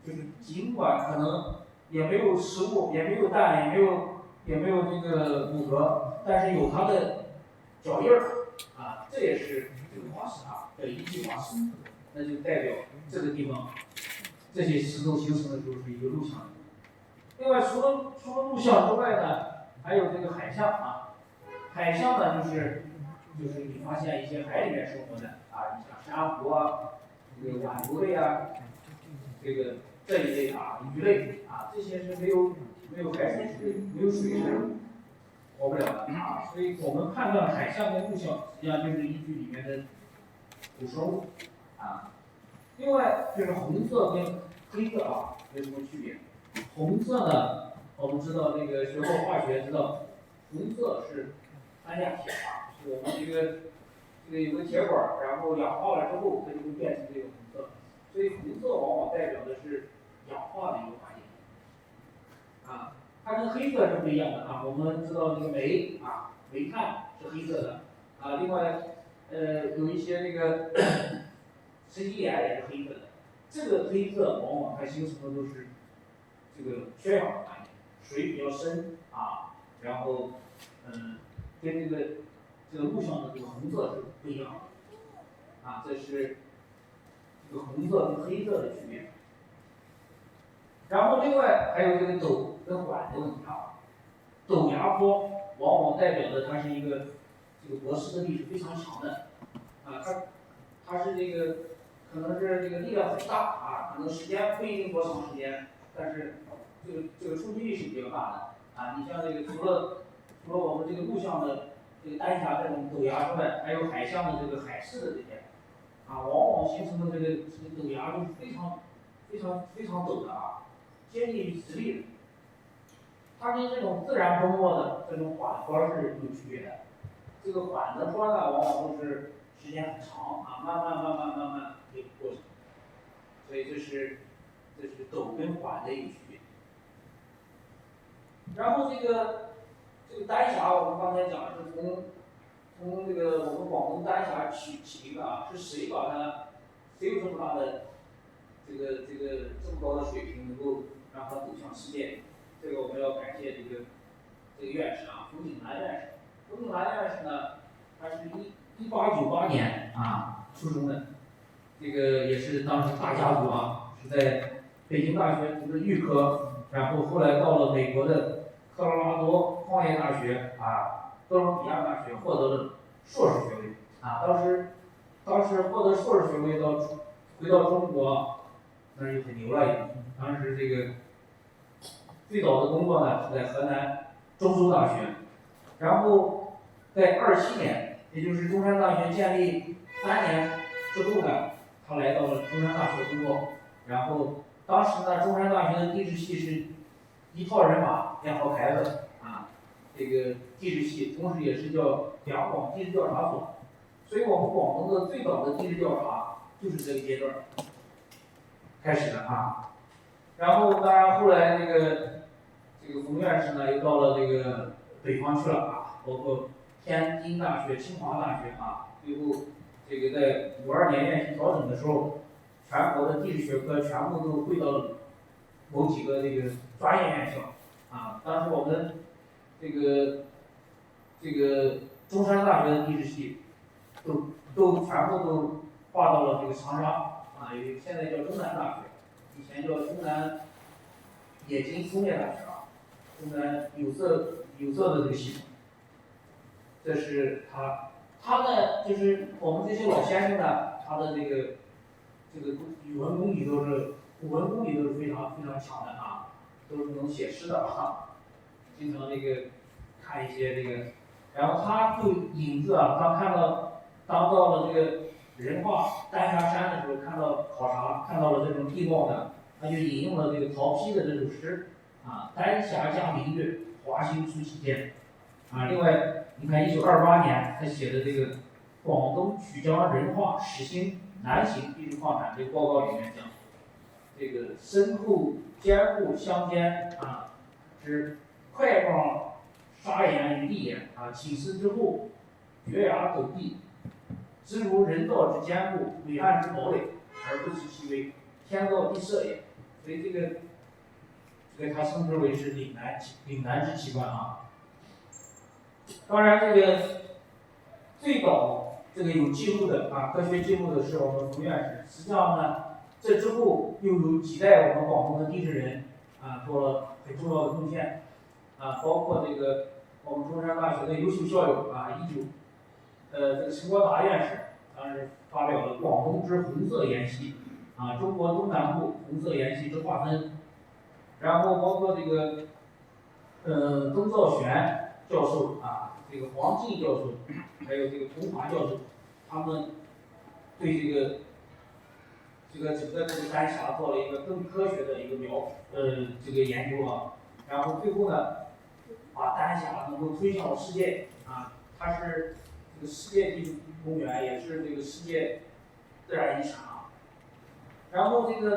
就是尽管可能也没有食物，也没有蛋，也没有这个骨骼，但是有它的脚印儿啊，这也是这个化石啊的一级化石，那就代表这个地方这些石头形成的时候是一个陆相。另外，除了陆相之外呢，还有这个海象啊。海象呢，就是你发现一些海里面生活的啊，你像珊瑚啊，这个碗螺类啊，这个这一类啊，鱼类啊，这些是没有海水之类，没有水是活不了的啊。所以我们判断海象跟陆象，实际上就是依据里面的古生物啊。另外就是红色跟黑色啊有什么区别？红色呢，我们知道那个学过化学知道，红色是三价铁啊，是我们有个铁管，然后氧化了之后，它就会变成这个红色。所以红色往往代表的是氧化的一个环境啊。它跟黑色是不一样的啊。我们知道这个煤啊，煤炭是黑色的啊。另外，有一些那个石基岩也是黑色的。这个黑色往往它形成的都是这个缺氧的环境，水比较深啊，然后跟这个陆上的这个红色是不一样的啊。这是这个红色跟黑色的区别。然后另外还有这个陡跟缓的问题啊。陡崖坡往往代表的它是一个这个博士的力是非常强的啊，它是这个可能是这个力量很大啊，可能时间不一定多长时间，但是这个冲击力是比较大的啊。你像这个除了我们这个陆上的这个丹霞这种陡崖之外，还有海象的这个海蚀的这些啊，往往形成的这个陡崖都是非常陡的啊，接近于直立的。它跟这种自然崩没的这种缓坡是有区别的。这个缓的坡呢，往往都是时间很长啊，慢慢就过去。所以这是陡跟缓的一个区别。然后这个丹霞，我们刚才讲是从这个我们广东丹霞起名的啊，是谁有这么大的这么高的水平，能够让它走向世界？这个我们要感谢这个院士啊，冯景兰院士。冯景兰院士呢，他是1898年啊出生的，这个也是当时大家族啊，是在北京大学读的预科，然后后来到了美国的科罗拉多矿业大学啊，哥伦比亚大学获得了硕士学位啊。当时获得硕士学位回到中国，那就很牛了已经。当时这个最早的工作呢是在河南中州大学，然后在27年，也就是中山大学建立3年之后呢，他来到了中山大学工作。然后当时呢，中山大学的地质系是一套人马2号牌子啊，这个地质系同时也是叫两广地质调查所。所以我们广东的最早的地质调查就是这个阶段开始的啊。然后当然后来这个冯院士呢又到了这个北方去了啊，包括天津大学、清华大学啊。最后这个在52年院系调整的时候，全国的地质学科全部都汇到了某几个这个专业院校啊。当时我们这个中山大学的地质系都全部都划到了这个长沙啊，现在叫中南大学，以前叫中南冶金工业大学啊，中南有色的这个系统。这是他呢，就是我们这些老先生呢，他的这个语文功底古文功底都是非常强的啊，都是能写诗的啊，经常这个看一些这个，然后他就引自啊，当到了这个人化丹霞山的时候，考察看到了这种地貌呢，他就引用了这个曹丕的这首诗啊，丹霞加明月，华星出奇间啊。另外，你看1928年他写的这个广东曲江人化始兴南行地质矿产这个报告里面讲，这个深厚坚固相间啊，之块状砂岩与砾岩啊，起势之后，绝崖陡壁，直如人造之坚固，伟岸之堡垒，而不知其为天造地设也。所以这个它称之为是岭南之奇观啊。当然，这个最早这个有记录的啊，科学记录的是我们冯院士。实际上呢，这之后又有几代我们广东的地质人啊做了很重要的贡献啊，包括这个我们中山大学的优秀校友啊，这个陈国达院士当时发表了《广东之红色岩隙》啊，中国东南部红色岩隙之划分。然后包括这个曾兆玄教授啊，这个黄进教授，还有这个童华教授，他们对这个整个这个丹霞做了一个更科学的一个这个研究啊。然后最后呢，把丹霞能够推向了世界啊，它是这个世界地质公园，也是这个世界自然遗产啊。然后这个